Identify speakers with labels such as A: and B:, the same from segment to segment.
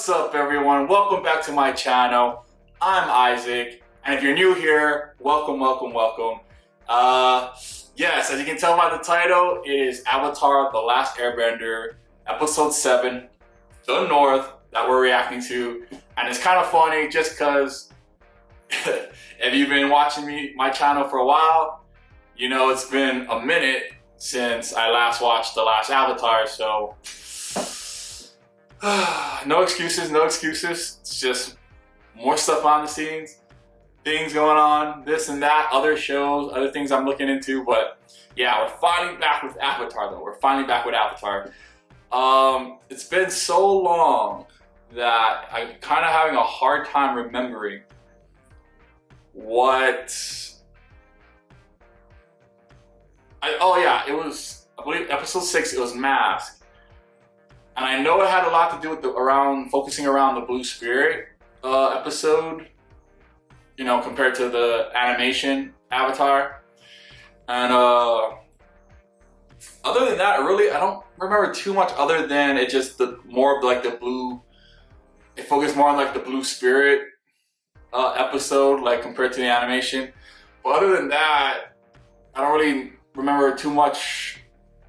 A: What's up, everyone? Welcome back to my channel. I'm Isaac, and if you're new here, welcome. Yes, as you can tell by the title, it is Avatar: The Last Airbender, Episode 7, The North, that we're reacting to. And it's kind of funny just because if you've been watching my channel for a while, you know it's been a minute since I last watched The Last Avatar, so no excuses. It's just more stuff on the scenes, things going on, this and that, other shows, other things I'm looking into. But yeah, we're finally back with Avatar though. We're finally back with Avatar. It's been so long that I'm kind of having a hard time remembering what it was, I believe episode 6, it was Mask. And I know it had a lot to do with focusing around the Blue Spirit episode, you know, compared to the animation Avatar. And other than that, really, I don't remember too much other than it just it focused more on like the Blue Spirit episode, like compared to the animation. But other than that, I don't really remember too much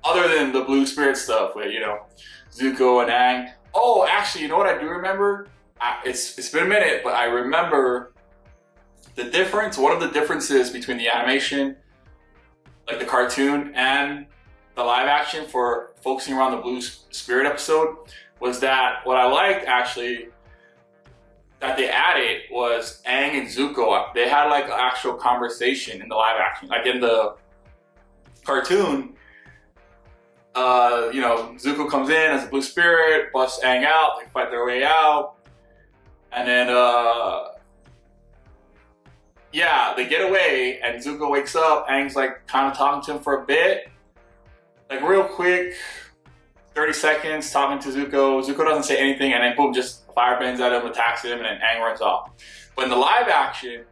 A: other than the Blue Spirit stuff with, you know, Zuko and Aang. Oh, actually, you know what I do remember? It's been a minute, but I remember the difference. One of the differences between the animation, like the cartoon, and the live action for focusing around the Blue Spirit episode was that what I liked actually that they added was Aang and Zuko. They had like an actual conversation in the live action. Like in the cartoon, you know, Zuko comes in as a Blue Spirit, busts Aang out, they fight their way out, and then yeah, they get away, and Zuko wakes up. Aang's like kind of talking to him for a bit, like real quick, 30 seconds talking to Zuko. Zuko doesn't say anything, and then boom, just firebends at him, attacks him, and then Aang runs off. But in the live action,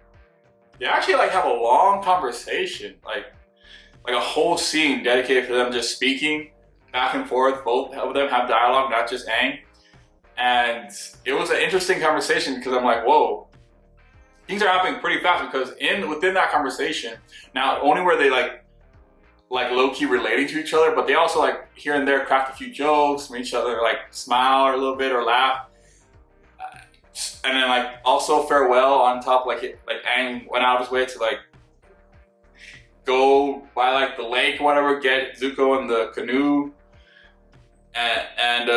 A: they actually like have a long conversation, like a whole scene dedicated to them just speaking back and forth. Both of them have dialogue, not just Aang. And it was an interesting conversation because I'm like, whoa, things are happening pretty fast, because within that conversation, not only were they like low-key relating to each other, but they also like here and there cracked a few jokes, made each other like smile or a little bit or laugh. And then like also farewell on top, like Aang went out of his way to like go by like the lake or whatever, get Zuko in the canoe, and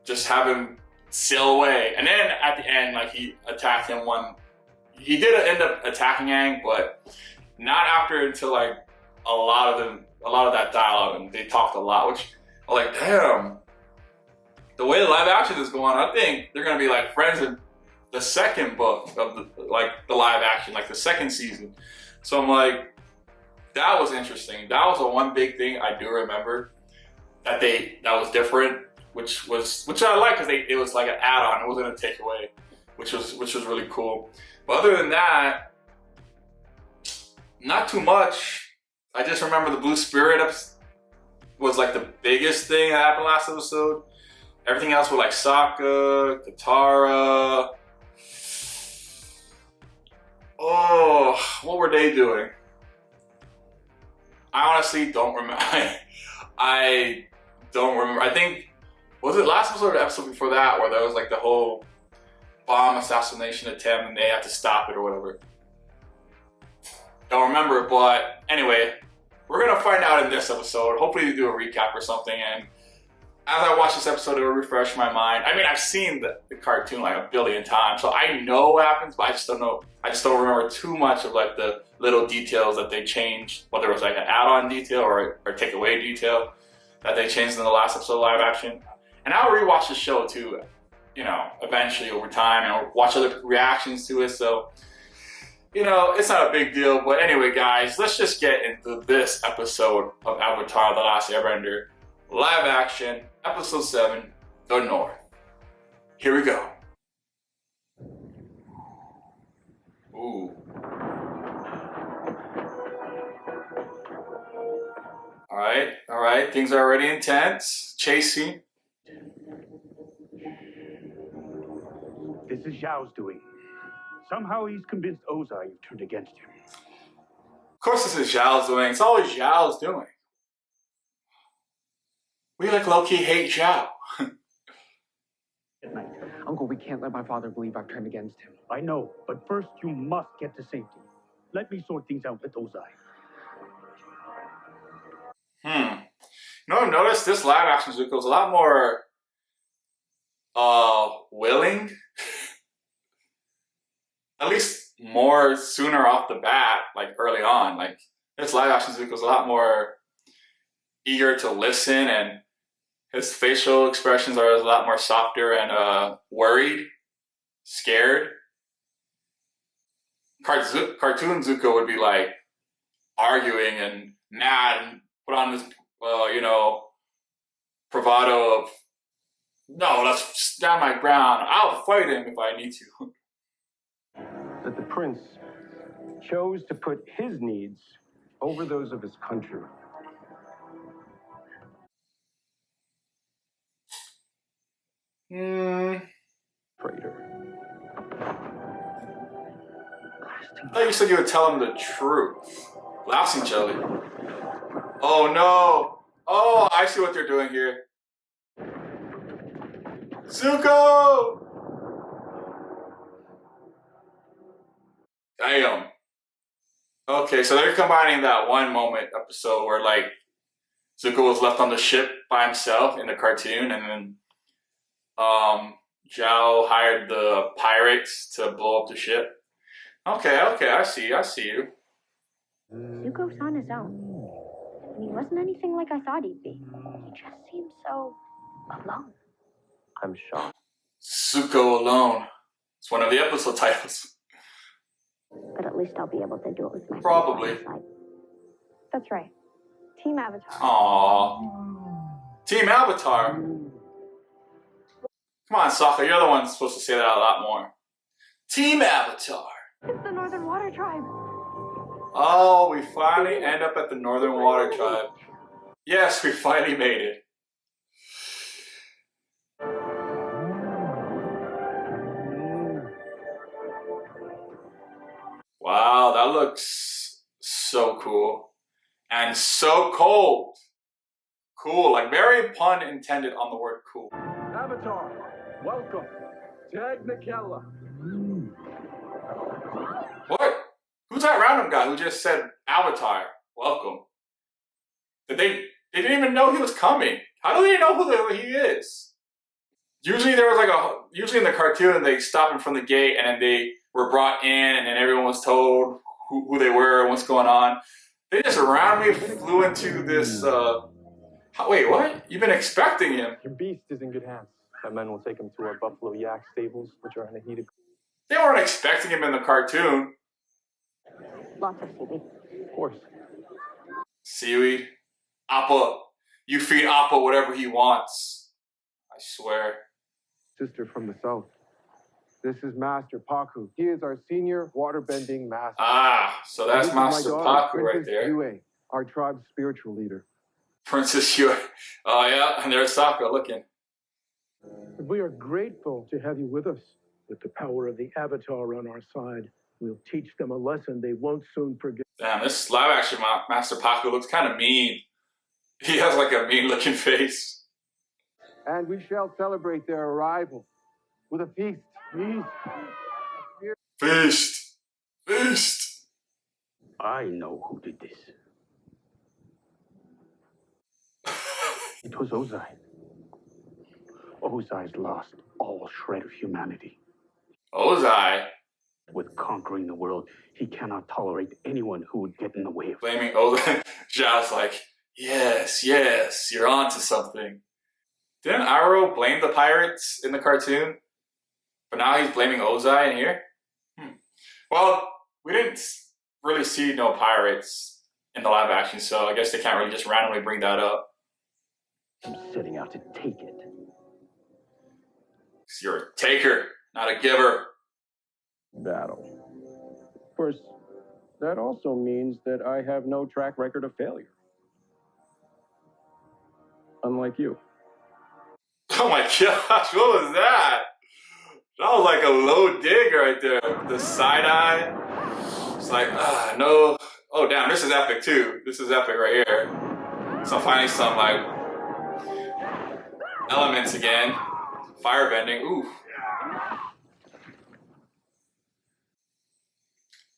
A: just have him sail away. And then at the end, like he attacked him he did end up attacking Aang, but not until like a lot of that dialogue, and they talked a lot, which I'm like, damn, the way the live action is going, I think they're gonna be like friends in the second book of the live action, like the second season. So I'm like, that was interesting. That was the one big thing I do remember that was different, which I like, because it was like an add-on. It wasn't a takeaway, which was really cool. But other than that, not too much. I just remember the Blue Spirit was like the biggest thing that happened last episode. Everything else was like Sokka, Katara. Oh, what were they doing? I honestly don't remember. I don't remember. I think, was it last episode or the episode before that where there was like the whole bomb assassination attempt and they had to stop it or whatever? Don't remember, but anyway, we're gonna find out in this episode. Hopefully they do a recap or something, and as I watch this episode, it will refresh my mind. I mean, I've seen the cartoon like a billion times, so I know what happens, but I just don't know. I just don't remember too much of like the little details that they changed, whether it was like an add-on detail or takeaway detail that they changed in the last episode of live action. And I'll rewatch the show too, you know, eventually over time, and I'll watch other reactions to it. So, you know, it's not a big deal. But anyway, guys, let's just get into this episode of Avatar: The Last Airbender, live action, episode 7, The North. Here we go. Ooh. All right, things are already intense. Chasing.
B: This is Zhao's doing. Somehow he's convinced Ozai you've turned against him.
A: Of course this is Zhao's doing. It's always Zhao's doing. We like low-key hate Zhao.
C: At night. Uncle, we can't let my father believe I've turned against him.
B: I know, but first you must get to safety. Let me sort things out with Ozai.
A: You know, I've noticed this live action Zuko is a lot more willing. At least more sooner off the bat, like early on. Like this live action Zuko is a lot more eager to listen, and his facial expressions are a lot more softer and worried, scared. Cartoon Zuko would be like arguing and mad and put on this, bravado of, no, let's stand my ground. I'll fight him if I need to.
D: That the prince chose to put his needs over those of his country. Traitor.
A: I thought you said you would tell him the truth. Blasting jelly. Oh no! Oh, I see what they're doing here. Zuko! Damn. Okay, so they're combining that one moment episode where like Zuko was left on the ship by himself in the cartoon, and then Zhao hired the pirates to blow up the ship. Okay, I see you.
E: Zuko's on his own. And he wasn't anything like I thought he'd be. He just seems so alone.
D: I'm shocked.
A: Zuko alone. It's one of the episode titles.
E: But at least I'll be able to do it with my
A: Probably.
E: side. That's right. Team Avatar.
A: Aww. Team Avatar. Come on, Sokka, you're the one supposed to say that a lot more. Team Avatar.
E: It's the Northern Water Tribe.
A: Oh, we finally end up at the Northern Water Tribe. Yes, we finally made it. Wow, that looks so cool. And so cold. Cool, like very pun intended on the word cool.
D: Avatar, welcome. Technicella.
A: What? Who's that random guy who just said Avatar? Welcome. They didn't even know he was coming. How do they know who the hell he is? Usually there was usually in the cartoon they stop in from the gate and then they were brought in and then everyone was told who they were and what's going on. They just randomly flew into this, wait, what? You've been expecting him.
D: Your beast is in good hands. My men will take him to our buffalo yak stables, which are in a heated...
A: They weren't expecting him in the cartoon.
E: Lots of seaweed.
D: Of course.
A: Seaweed. Appa. You feed Appa whatever he wants. I swear.
D: Sister from the south. This is Master Paku. He is our senior waterbending master.
A: Ah, so that's
D: This is
A: Master
D: my daughter,
A: Paku right
D: Princess
A: there.
D: Yue, our tribe's spiritual leader.
A: Princess Yue. Oh yeah, and there's Sokka looking.
B: We are grateful to have you with us. With the power of the Avatar on our side, we'll teach them a lesson they won't soon forget.
A: Damn, this live action Master Paku looks kind of mean. He has like a mean looking face.
D: And we shall celebrate their arrival with a feast.
A: Feast. Feast.
B: I know who did this. It was Ozai. Ozai's lost all shred of humanity.
A: Ozai.
B: With conquering the world, he cannot tolerate anyone who would get in the way of him.
A: Blaming Ozai. Zhao's like, yes, you're onto something. Didn't Aro blame the pirates in the cartoon? But now he's blaming Ozai in here? Well, we didn't really see no pirates in the live action, so I guess they can't really just randomly bring that up.
B: I'm setting out to take it.
A: 'Cause you're a taker, not a giver.
D: Battle. Of course, that also means that I have no track record of failure. Unlike you.
A: Oh my gosh, what was that? That was like a low dig right there. The side eye. It's like, no. Oh, damn, this is epic too. This is epic right here. So finally some like elements again. Firebending. Ooh.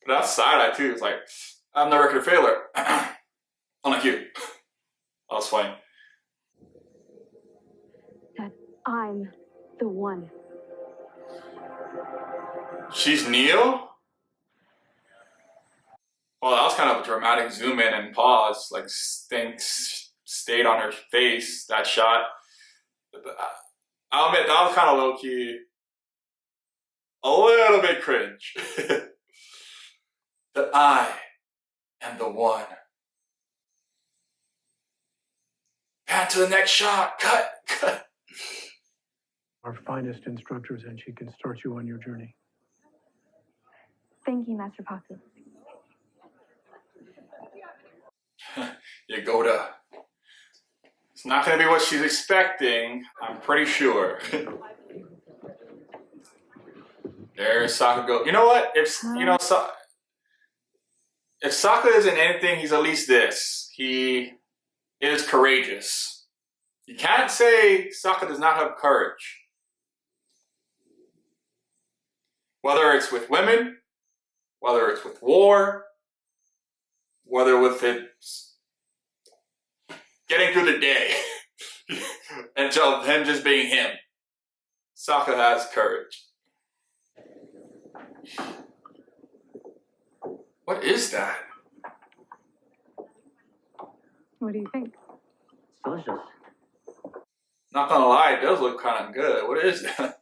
A: But that side eye too. It's like, I'm the record failure. Unlike you. That was funny.
E: That I'm the one.
A: She's Neo? Well, that was kind of a dramatic zoom in and pause. Like, things stayed on her face, that shot. I'll admit, that was kind of low key. A little bit cringe. That I am the one. Pan to the next shot. Cut.
B: Our finest instructors, and she can start you on your journey.
E: Thank you, Master Paku.
A: Yagoda. It's not going to be what she's expecting, I'm pretty sure. There's Sakugo. You know what? If Sokka isn't anything, he's at least this. He is courageous. You can't say Sokka does not have courage. Whether it's with women, whether it's with war, whether with it getting through the day, and so him just being him. Sokka has courage. What is that?
E: What do you think?
C: It's delicious.
A: Not gonna lie, it does look kind of good. What is that?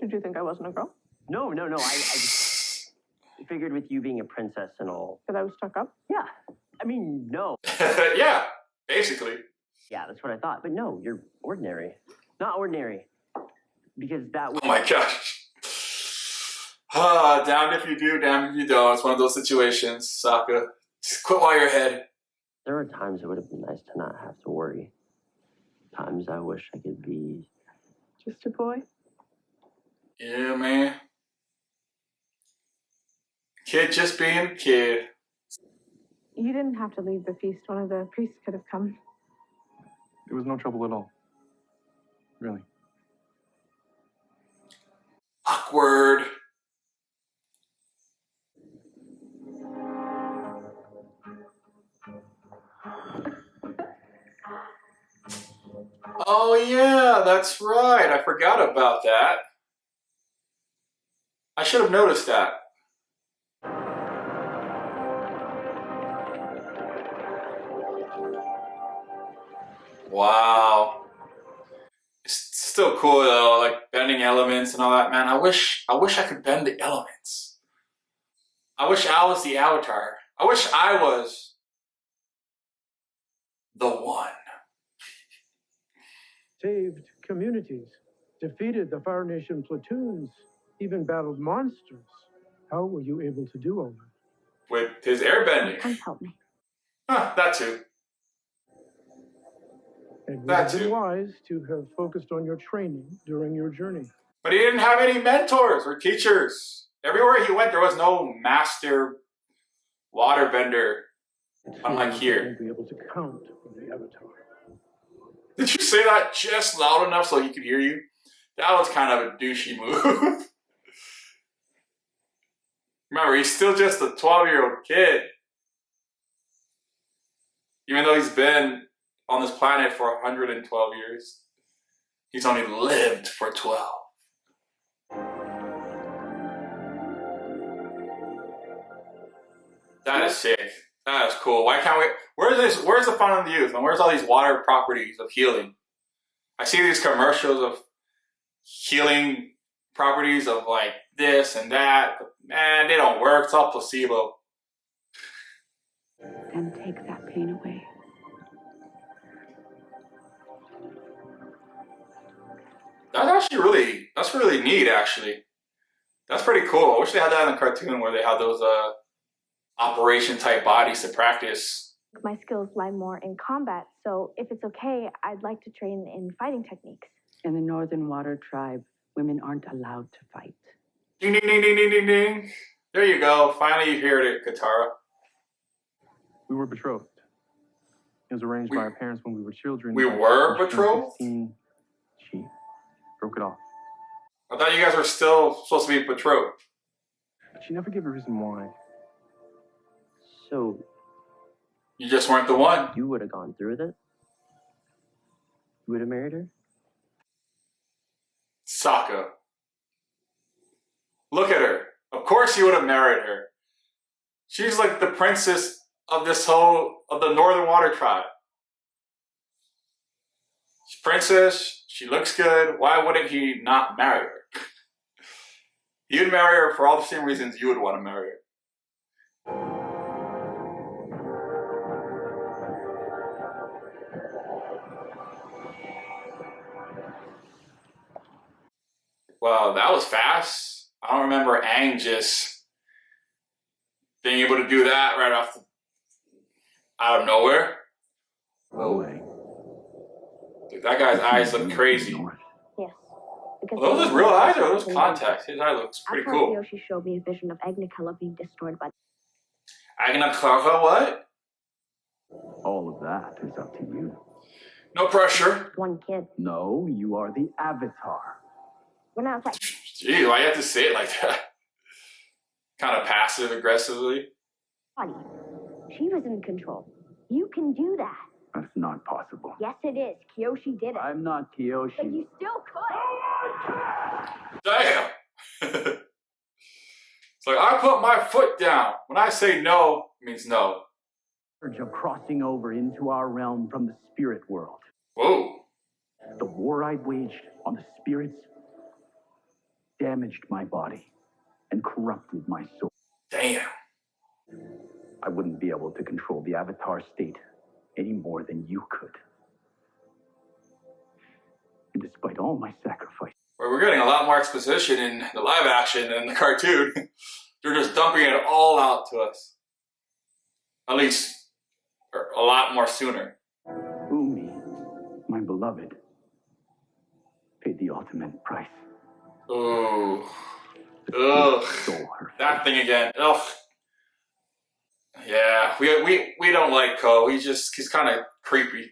F: Did you think I wasn't a girl?
C: No. I just figured with you being a princess and all.
F: That I was stuck up?
C: Yeah. I mean, no.
A: Yeah, basically.
C: Yeah, that's what I thought. But no, you're ordinary. Not ordinary. Because that would...
A: Oh my gosh. Damned if you do, damned if you don't. It's one of those situations, Sokka. Just quit while you're ahead.
C: There were times it would have been nice to not have to worry. Times I wish I could be...
F: Just a boy?
A: Yeah, man. Kid just being a kid.
F: You didn't have to leave the feast. One of the priests could have come.
G: It was no trouble at all. Really.
A: Awkward. Oh yeah, that's right. I forgot about that. I should have noticed that. Wow. It's still cool though, like bending elements and all that, man. I wish I could bend the elements. I wish I was the Avatar. I wish I was the one.
B: Saved communities, defeated the Fire Nation platoons, even battled monsters. How were you able to do all that?
A: With his airbending.
E: Come help me.
A: Huh, that too.
B: It would
A: That
B: have been
A: too.
B: wise to have focused on your training during your journey.
A: But he didn't have any mentors or teachers. Everywhere he went, there was no master waterbender. Unlike here.
B: You'll be able to count on the Avatar.
A: Did you say that just loud enough so he could hear you? That was kind of a douchey move. Remember, he's still just a 12-year-old kid. Even though he's been on this planet for 112 years, he's only lived for 12. That is sick. That is cool. Why can't we? Where's the fun of the youth? And where's all these water properties of healing? I see these commercials of healing properties of like this and that, but man, they don't work. It's all placebo.
H: And take that pain away.
A: That's really neat actually. That's pretty cool. I wish they had that in the cartoon where they had those operation type bodies to practice.
E: My skills lie more in combat, so if it's okay, I'd like to train in fighting techniques.
H: In the Northern Water Tribe, women aren't allowed to fight.
A: Ding, ding, ding, ding, ding, ding, ding. There you go. Finally, you heard it, Katara.
G: We were betrothed. It was arranged by our parents when we were children.
A: We
G: but
A: were
G: when she turned
A: betrothed?
G: 16, she broke it off.
A: I thought you guys were still supposed to be betrothed.
G: But she never gave a reason why.
C: So,
A: You just weren't the one.
C: you would have gone through with it? You would have married her?
A: Sokka. Look at her. Of course you would have married her. She's like the princess of the Northern Water Tribe. She's princess. She looks good. Why wouldn't he not marry her? You'd marry her for all the same reasons you would want to marry her. Well, that was fast. I don't remember Aang just being able to do that right out of nowhere.
B: Away.
A: Dude, that guy's eyes look crazy.
E: Yes. Because
A: Are those his real eyes or are those contacts? His eye looks pretty
E: After
A: cool.
E: Kyoshi showed me a vision of Agnikella being destroyed by
A: Agnikella, what?
I: All of that is up to you.
A: No pressure.
E: one kid.
I: No, you are the Avatar.
E: When I was like,
A: Gee, why you have to say it like that? Kind of passive aggressively.
E: buddy, she was in control. You can do that.
I: That's not possible.
E: Yes, it is. Kyoshi did it.
I: I'm not
E: But
I: Kyoshi.
E: you still could.
A: Damn. It's like, I put my foot down. When I say no, it means no.
I: Of crossing over into our realm from the spirit world.
A: Whoa.
I: The war I waged on the spirits damaged my body and corrupted my soul.
A: Damn.
I: I wouldn't be able to control the Avatar state any more than you could. And despite all my sacrifice,
A: Well, we're getting a lot more exposition in the live action than the cartoon. They're just dumping it all out to us. At least, or a lot more sooner.
I: Umi, my beloved, paid the ultimate price.
A: Ooh. Ugh.
I: Stole her
A: That thing again. Ugh. Yeah, we don't like Ko. He's kind of creepy.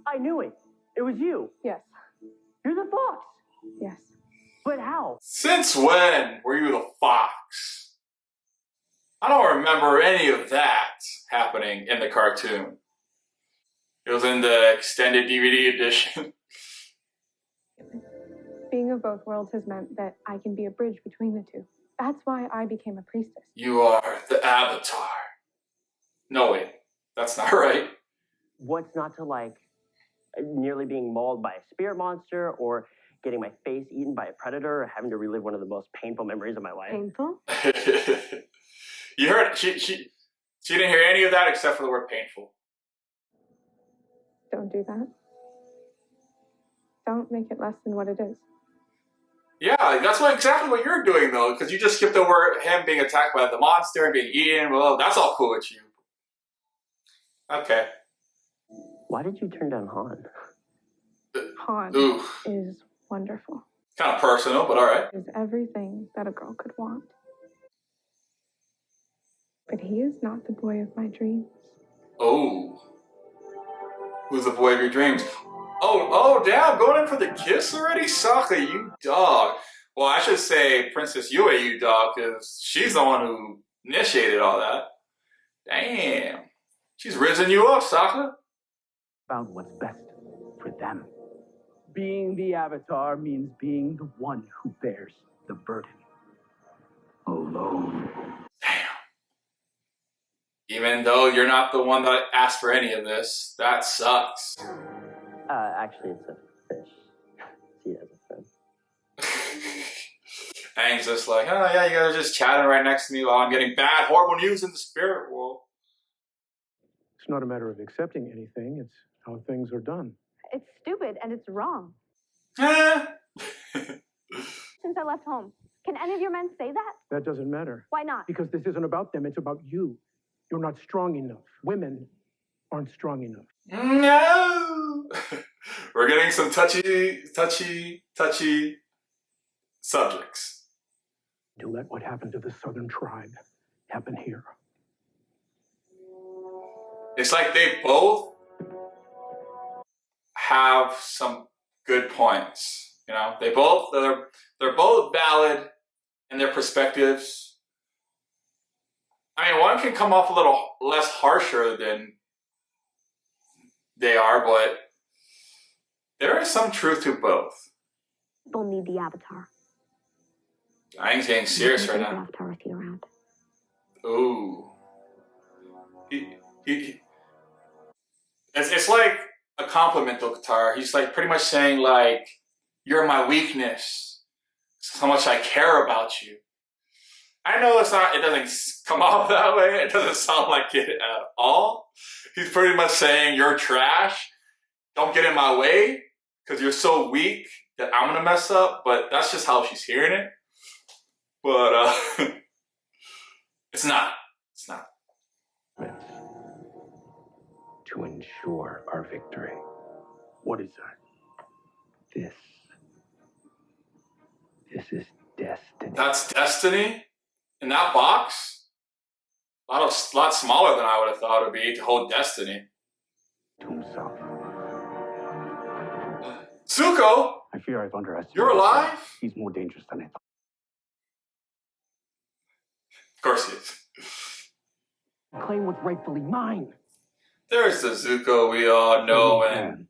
C: I knew it. It was you.
F: Yes.
C: You're the fox.
F: Yes.
C: But how?
A: Since when were you the fox? I don't remember any of that happening in the cartoon. It was in the extended DVD edition.
F: Being of both worlds has meant that I can be a bridge between the two. That's why I became a priestess.
A: You are the Avatar. No, wait. That's not right.
C: What's not to like? Nearly being mauled by a spirit monster, or getting my face eaten by a predator, or having to relive one of the most painful memories of my life.
F: Painful?
A: You heard she didn't hear any of that except for the word painful.
F: Don't do that. Don't make it less than what it is.
A: Yeah, that's exactly what you're doing though, because you just skipped over him being attacked by the monster and being eaten. Well, that's all cool with you. Okay.
C: Why did you turn down Han?
F: Han
A: Ooh,
F: is wonderful.
A: kind of personal, but all right.
F: Is everything that a girl could want. But he is not the boy of my dreams.
A: Oh, who's the boy of your dreams? Oh, damn, going in for the kiss already? Sokka, you dog. Well, I should say Princess Yue, you dog, because she's the one who initiated all that. Damn. She's risen you up, Sokka.
I: About what's best for them. Being the Avatar means being the one who bears the burden. Alone.
A: Damn. Even though you're not the one that asked for any of this, that sucks.
C: Actually, it's a fish. See it as a friend.
A: Aang's just like, oh yeah, you guys are just chatting right next to me while I'm getting bad, horrible news in the spirit world.
B: It's not a matter of accepting anything, it's how things are done.
E: It's stupid and it's wrong.
A: Eh.
E: Since I left home, can any of your men say that?
B: That doesn't matter.
E: Why not?
B: Because this isn't about them, it's about you. You're not strong enough. Women aren't strong enough.
A: No. We're getting some touchy subjects.
B: To let what happened to the Southern tribe happen here.
A: It's like they both have some good points. You know, they're both valid in their perspectives. I mean, one can come off a little less harsher than they are, but there is some truth to both.
E: People need the Avatar.
A: I ain't getting serious right
E: The
A: now.
E: Avatar with you around.
A: Ooh. It's like a compliment though, Qatar. He's like pretty much saying like, you're my weakness. It's how much I care about you. I know it doesn't come off that way. It doesn't sound like it at all. He's pretty much saying you're trash. Don't get in my way because you're so weak that I'm gonna mess up. But that's just how she's hearing it. But it's not. It's not.
B: To ensure our victory. What is that? This is destiny.
A: That's destiny in that box. A lot smaller than I would have thought it would be to hold destiny.
B: To himself.
A: Zuko,
B: I fear I've underestimated.
A: you're alive?
B: him. He's more dangerous than I thought.
A: Of course he is.
I: Claim what's rightfully mine.
A: There's the Zuko we all know, and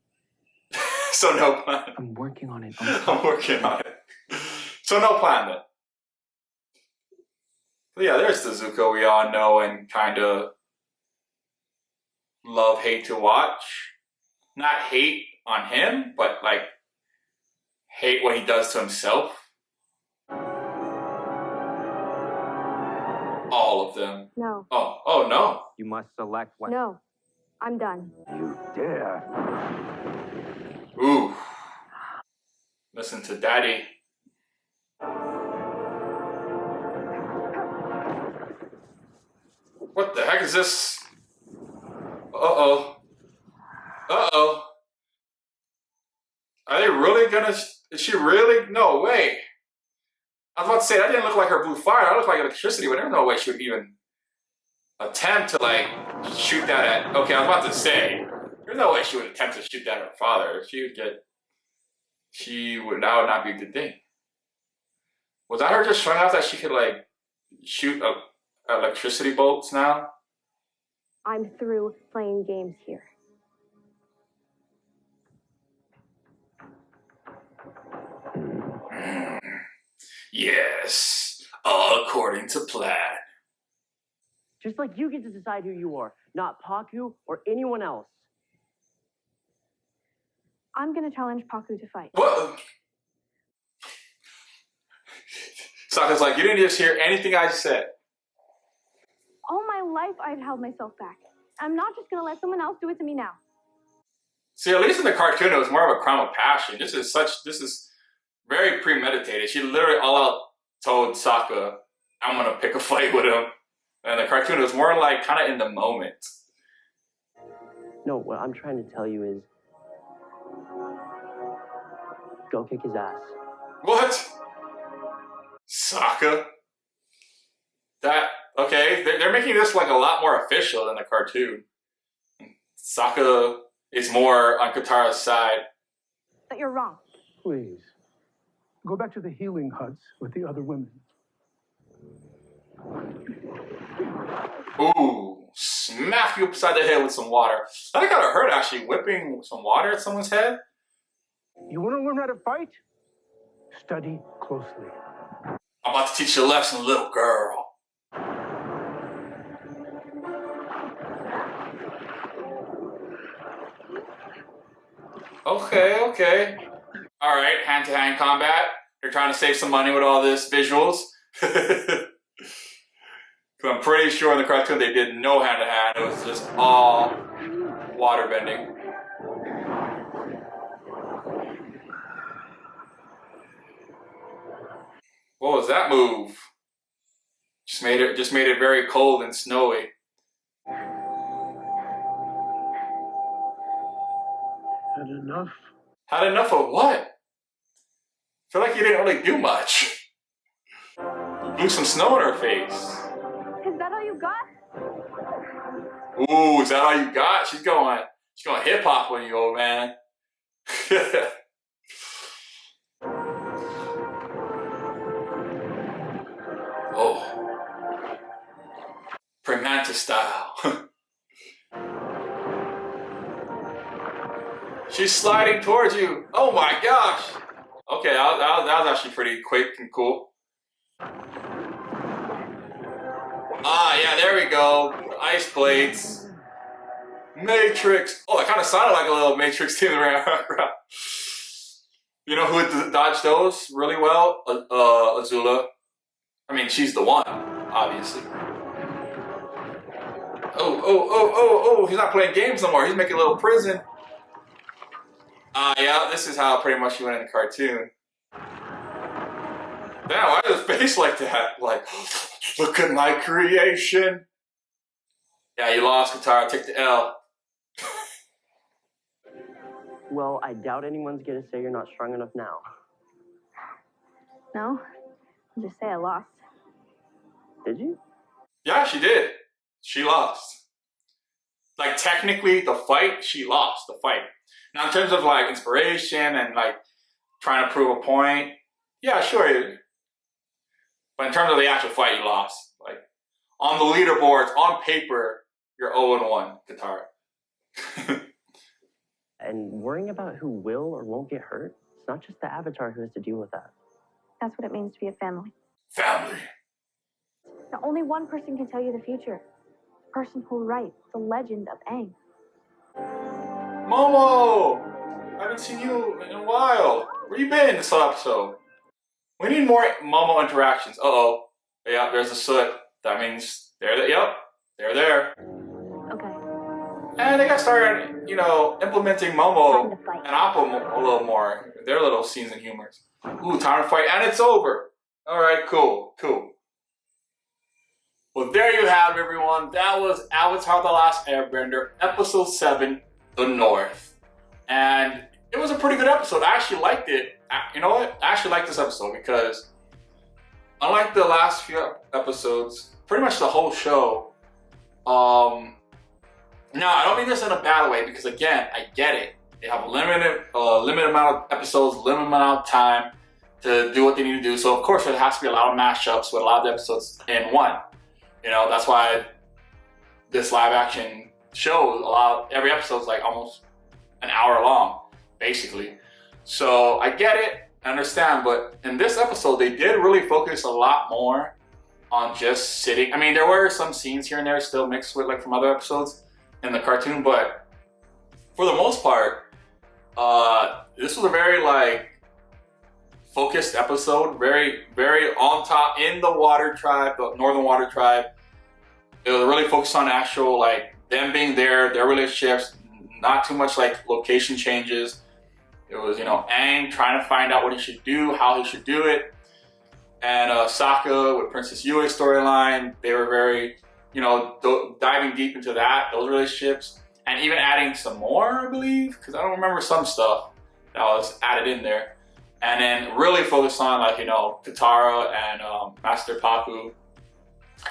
A: so no plan.
I: I'm working on it.
A: I'm working on it. So no plan then. But yeah, there's the Zuko we all know and kind of love, hate to watch. Not hate on him, but like hate what he does to himself. All of them.
E: No.
A: Oh no.
C: You must select what.
E: No. I'm done.
B: You dare.
A: Ooh. Listen to daddy. What the heck is this? Uh-oh. Uh-oh. Are they really gonna... Is she really... No way. I was about to say, that didn't look like her blue fire. That looked like electricity, but there's no way she would even attempt to, like, shoot that at... Okay, I was about to say, there's no way she would attempt to shoot that at her father. She would get... That would not be a good thing. Was that her just showing off that she could, like, shoot electricity bolts now?
E: I'm through playing games here.
A: Yes, all according to plan.
C: Just like you get to decide who you are, not Paku or anyone else.
F: I'm gonna challenge Paku to fight.
A: What? Sokka's like, you didn't just hear anything I said.
F: All my life, I've held myself back. I'm not just gonna let someone else do it to me now.
A: See, at least in the cartoon, it was more of a crime of passion. This is very premeditated. She literally all out told Sokka, I'm gonna pick a fight with him. And the cartoon was more like kind of in the moment.
C: No, what I'm trying to tell you is, go kick his ass.
A: What? Sokka? Okay, they're making this like a lot more official than the cartoon. Sokka is more on Katara's side.
F: But you're wrong.
B: Please. Go back to the healing huts with the other women.
A: Ooh, smack you upside the head with some water. That kind of hurt actually, whipping some water at someone's head.
B: You want to learn how to fight? Study closely.
A: I'm about to teach you a lesson, little girl. Okay. All right, hand-to-hand combat. You're trying to save some money with all this visuals. I'm pretty sure in the cartoon they did no hand-to-hand. It was just all water bending. What was that move? Just made it very cold and snowy.
B: Had enough.
A: Had enough of what? I feel like you didn't really do much. You blew some snow in her face.
E: Is that all you got?
A: Ooh, is that all you got? She's going hip hop on you, old man. Oh, Premanta style. She's sliding towards you. Oh my gosh. Okay, that was actually pretty quick and cool. Ah, yeah, there we go. Ice blades. Matrix. Oh, it kind of sounded like a little Matrix team around. You know who would dodge those really well? Azula. I mean, she's the one, obviously. Oh, he's not playing games no more. He's making a little prison. Yeah, this is how pretty much he went in the cartoon. Damn, why is his face like that? Like, look at my creation. Yeah, you lost, Katara. Take the L.
C: Well, I doubt anyone's gonna say you're not strong enough now.
E: No, I'll just say I lost.
C: Did you?
A: Yeah, she did. She lost. Like, technically, the fight, she lost the fight. Now, in terms of, like, inspiration and, like, trying to prove a point, yeah, sure. But in terms of the actual fight, you lost. Like, on the leaderboards, on paper, you're 0-1, Katara.
C: And worrying about who will or won't get hurt, it's not just the Avatar who has to deal with that.
E: That's what it means to be a family.
A: Family.
E: Now, only one person can tell you the future. The person who will write the legend of Aang.
A: Momo! I haven't seen you in a while. Where you been this episode? We need more Momo interactions. Uh-oh. Yeah, there's a soot. That means they're there.
E: Okay.
A: And they got started, you know, implementing Momo and Appa a little more. Their little scenes and humors. Ooh, time to fight, and it's over. Alright, cool. Well, there you have it, everyone. That was Avatar The Last Airbender, Episode 7, The North. And it was a pretty good episode. I actually liked it. You know what? I actually liked this episode because unlike the last few episodes, pretty much the whole show, no, I don't mean this in a bad way because, again, I get it. They have a limited amount of episodes, limited amount of time to do what they need to do. So, of course, there has to be a lot of mashups with a lot of the episodes in one. You know, that's why this live action show, every episode's like almost an hour long, basically. So I get it, I understand, but in this episode, they did really focus a lot more on just sitting. I mean, there were some scenes here and there still mixed with like from other episodes in the cartoon, but for the most part, this was a very like focused episode, very, very on top in the Water Tribe, the Northern Water Tribe. It was really focused on actual like them being there, their relationships, not too much like location changes. It was, you know, Aang trying to find out what he should do, how he should do it. And Sokka with Princess Yui's storyline, they were very, you know, diving deep into those relationships. And even adding some more, I believe, because I don't remember some stuff that was added in there. And then really focus on like, you know, Katara and Master Paku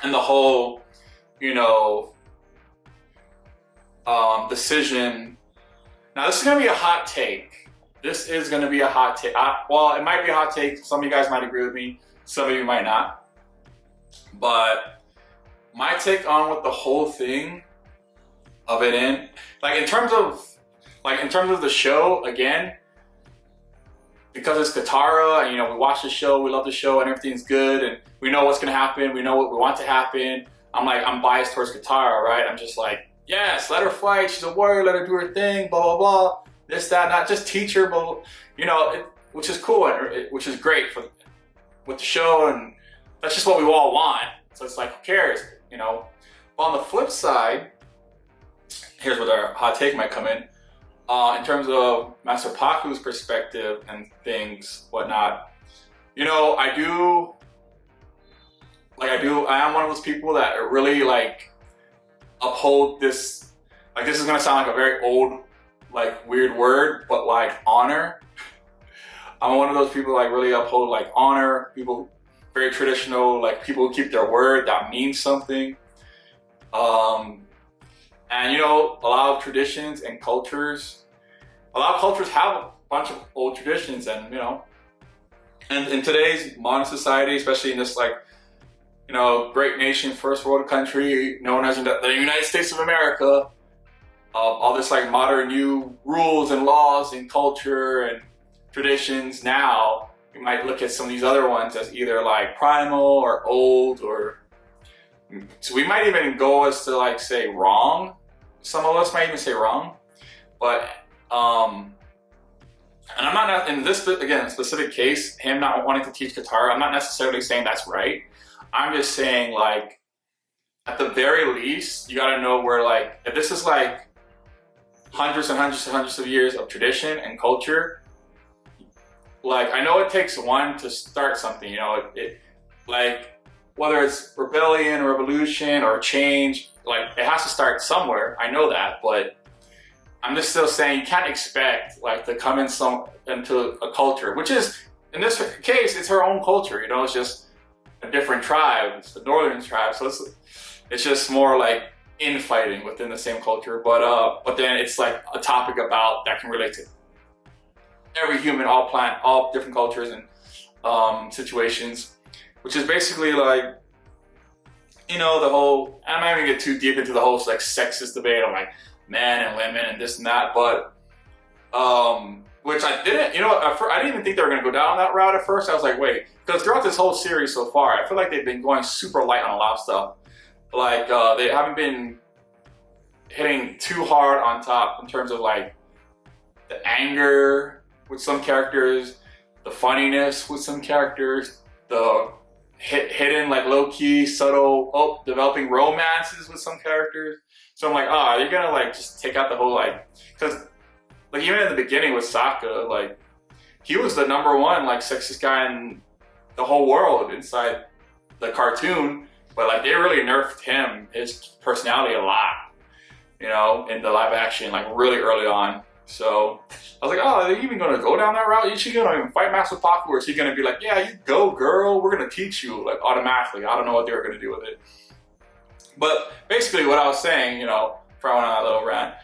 A: and the whole, you know, decision. Now this is gonna be a hot take. This is gonna be a hot take. Well, it might be a hot take. Some of you guys might agree with me. Some of you might not. But my take on what the whole thing of it in terms of the show, again, because it's Katara, and you know, we watch the show, we love the show, and everything's good, and we know what's gonna happen, we know what we want to happen. I'm biased towards Katara, right? I'm just like, yes, let her fight, she's a warrior, let her do her thing, blah, blah, blah. This, that, not just teach her, but, you know, which is cool, which is great with the show, and that's just what we all want. So it's like, who cares, you know? But on the flip side, here's where our hot take might come in. In terms of Master Paku's perspective and things, whatnot, you know, I am one of those people that really like uphold this. Like, this is gonna sound like a very old like weird word, but like honor. I'm one of those people like really uphold like honor, people very traditional, like people who keep their word, that means something. And you know, a lot of traditions and cultures, a lot of cultures have a bunch of old traditions, and you know, and in today's modern society, especially in this like, you know, great nation, first world country known as the United States of America, all this like modern new rules and laws and culture and traditions now, you might look at some of these other ones as either like primal or old, or so we might even go as to like say wrong. Some of us might even say wrong, but and I'm not in this again specific case, him not wanting to teach guitar, I'm not necessarily saying that's right. I'm just saying like at the very least you got to know where like if this is like hundreds and hundreds and hundreds of years of tradition and culture. Like, I know it takes one to start something, you know, it like, whether it's rebellion, revolution, or change, like, it has to start somewhere. I know that, but I'm just still saying you can't expect, like, to come into a culture, which is, in this case, it's her own culture, you know, it's just a different tribe, it's the northern tribe, so it's just more like infighting within the same culture, but then it's like a topic about that can relate to every human, all different cultures and situations, which is basically like, you know, the whole, I'm not even gonna get too deep into the whole like sexist debate on like men and women and this and that, but which I didn't, you know, I didn't even think they were gonna go down that route at first. I was like, wait, because throughout this whole series so far, I feel like they've been going super light on a lot of stuff. Like they haven't been hitting too hard on top in terms of like the anger with some characters, the funniness with some characters, the hidden like low-key, subtle, developing romances with some characters. So I'm like, you're gonna like just take out the whole like, because like even in the beginning with Sokka, like he was the #1 like sexist guy in the whole world inside the cartoon, but like they really nerfed him, his personality a lot, you know, in the live action, like really early on. So I was like, are they even gonna go down that route? Is she gonna even fight Master Paku, or is he gonna be like, yeah, you go girl, we're gonna teach you, like automatically? I don't know what they were gonna do with it. But basically what I was saying, you know, for I went on that little rant,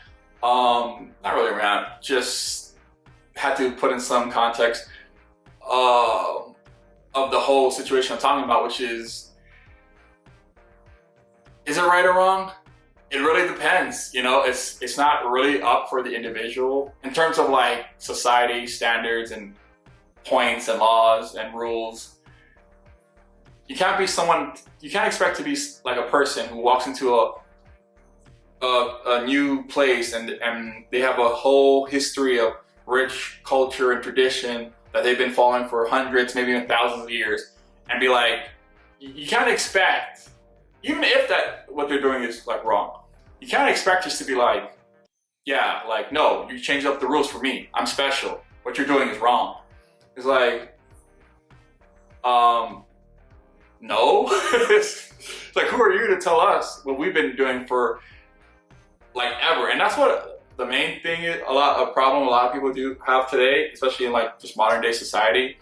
A: not really a rant, just had to put in some context of the whole situation I'm talking about, which is it right or wrong? It really depends, you know, it's not really up for the individual in terms of like society standards and points and laws and rules. You can't be someone, you can't expect to be like a person who walks into a new place and they have a whole history of rich culture and tradition that they've been following for hundreds, maybe even thousands of years, and be like, you can't expect, even if what they're doing is like wrong, you can't expect us to be like, yeah, like, no, you changed up the rules for me. I'm special. What you're doing is wrong. It's like, no. It's like, who are you to tell us what we've been doing for like ever? And that's what the main thing is, a problem a lot of people do have today, especially in like just modern day society,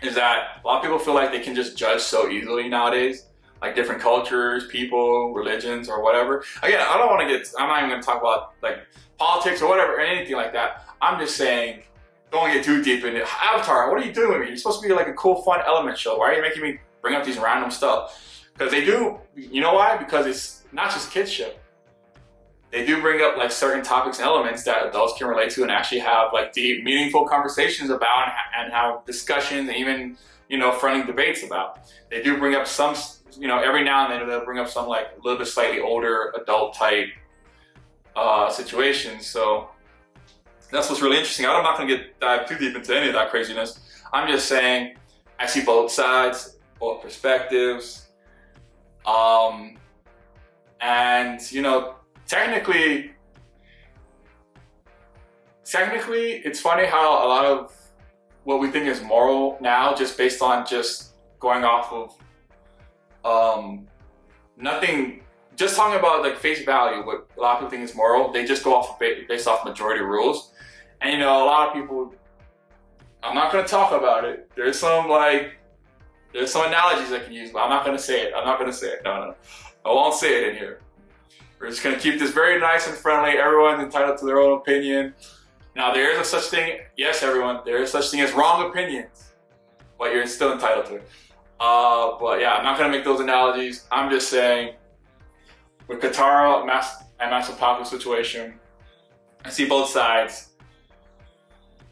A: is that a lot of people feel like they can just judge so easily nowadays. Like different cultures, people, religions, or whatever. Again, I'm not even gonna talk about like politics or whatever, or anything like that. I'm just saying, don't get too deep into Avatar. What are you doing with me? You're supposed to be like a cool, fun element show. Why are you making me bring up these random stuff? Because they do, you know why? Because it's not just a kids show. They do bring up like certain topics and elements that adults can relate to and actually have like deep, meaningful conversations about and have discussions and even, you know, fronting debates about. They do bring up some, you know, every now and then they'll bring up some like a little bit slightly older adult type situations. So that's what's really interesting. I'm not gonna dive too deep into any of that craziness. I'm just saying I see both sides, both perspectives. And you know, technically it's funny how a lot of what we think is moral now, just based on just going off of nothing just talking about like face value, what a lot of people think is moral, they just go off based off majority rules. And you know, a lot of people, I'm not gonna talk about it. There's some analogies I can use, but I'm not gonna say it. No. I won't say it in here. We're just gonna keep this very nice and friendly. Everyone's entitled to their own opinion. Now there is a such thing, yes everyone, there is such thing as wrong opinions, but you're still entitled to it. But yeah, I'm not gonna make those analogies. I'm just saying, with Katara and Master Paku's situation, I see both sides.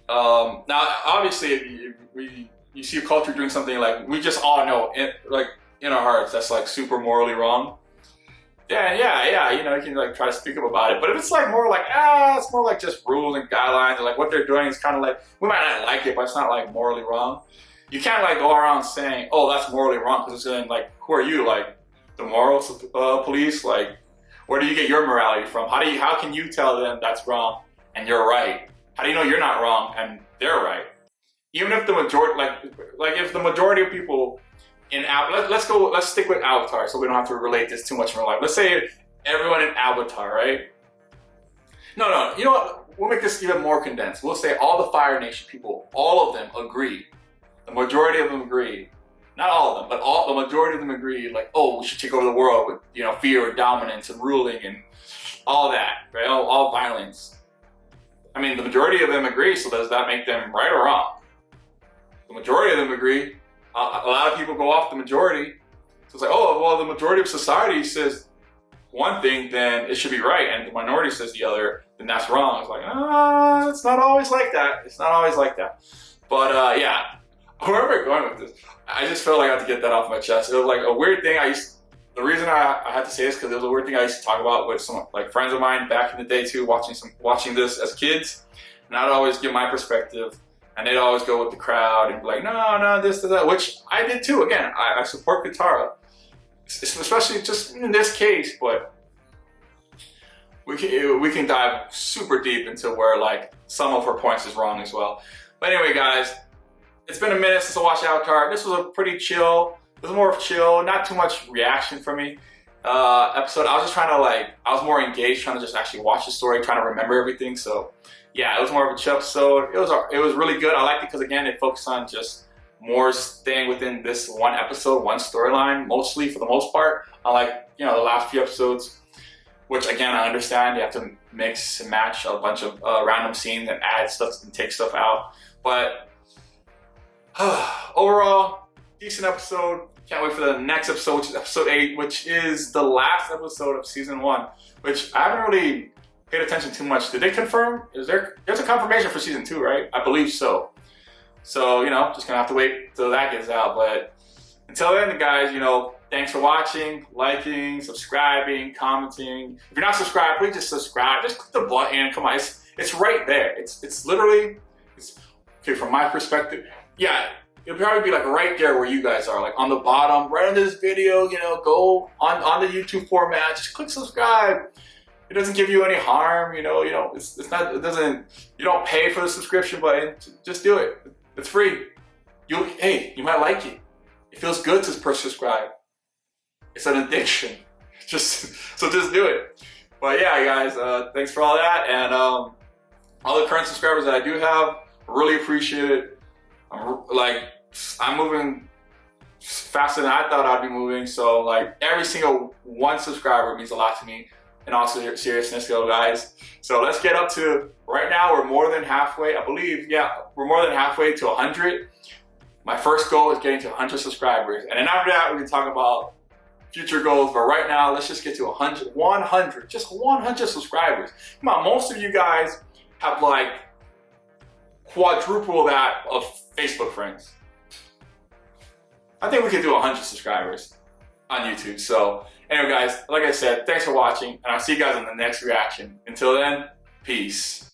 A: Now, obviously, if you see a culture doing something like we just all know, in our hearts, that's like super morally wrong. Yeah, you know, you can like try to speak up about it. But if it's like more like, it's more like just rules and guidelines, and like what they're doing is kind of like, we might not like it, but it's not like morally wrong. You can't like go around saying, oh, that's morally wrong, because it's then like, who are you, like the moral police? Like, where do you get your morality from? How can you tell them that's wrong and you're right? How do you know you're not wrong and they're right? Even if the majority, like if the majority of people in let's stick with Avatar, so we don't have to relate this too much in real life. Let's say everyone in Avatar, right? No, you know what? We'll make this even more condensed. We'll say all the Fire Nation people, all of them agree. The majority of them agree. Not all of them, but the majority of them agree, like, oh, we should take over the world with, you know, fear and dominance and ruling and all that, right? All violence. I mean, the majority of them agree, so does that make them right or wrong? The majority of them agree. A lot of people go off the majority. So it's like, oh, well, the majority of society says one thing, then it should be right, and the minority says the other, then that's wrong. It's like, it's not always like that. It's not always like that. But yeah, where am I going with this? I just felt like I had to get that off my chest. It was like a weird thing. The reason I had to say this because it was a weird thing I used to talk about with some like friends of mine back in the day too, watching this as kids, and I'd always give my perspective, and they'd always go with the crowd and be like, no, this, that, which I did too. Again, I support Katara, especially just in this case, but we can dive super deep into where like some of her points is wrong as well. But anyway, guys, it's been a minute since I watched Avatar. This was a pretty chill. It was more of chill, not too much reaction from me. Episode. I was just trying to I was more engaged, trying to just actually watch the story, trying to remember everything. So yeah, it was more of a chill episode. It was really good. I liked it because again, it focused on just more staying within this one episode, one storyline, mostly for the most part. Unlike, you know, the last few episodes, which again, I understand you have to mix and match a bunch of random scenes and add stuff and take stuff out. But overall, decent episode. Can't wait for the next episode, which is episode 8, which is the last episode of season 1, which I haven't really paid attention too much. Did they confirm? There's a confirmation for season 2, right? I believe so. So, you know, just gonna have to wait till that gets out. But until then, guys, you know, thanks for watching, liking, subscribing, commenting. If you're not subscribed, please just subscribe. Just click the button. Come on, it's right there. It's literally, okay, from my perspective, yeah, it'll probably be like right there where you guys are, like on the bottom, right under this video, you know, go on the YouTube format, just click subscribe. It doesn't give you any harm, you know, you don't pay for the subscription button, just do it. It's free. Hey, you might like it. It feels good to subscribe. It's an addiction. So just do it. But yeah, guys, thanks for all that. And all the current subscribers that I do have, really appreciate it. I'm moving faster than I thought I'd be moving. So like every single one subscriber means a lot to me. And also seriousness, guys. So let's get up to, right now we're more than halfway, I believe, yeah, we're more than halfway to 100. My first goal is getting to 100 subscribers. And then after that, we can talk about future goals. But right now, let's just get to 100, just 100 subscribers. Come on, most of you guys have like quadruple that of Facebook friends. I think we can do 100 subscribers on YouTube. So anyway, guys, like I said, thanks for watching, and I'll see you guys in the next reaction. Until then, peace.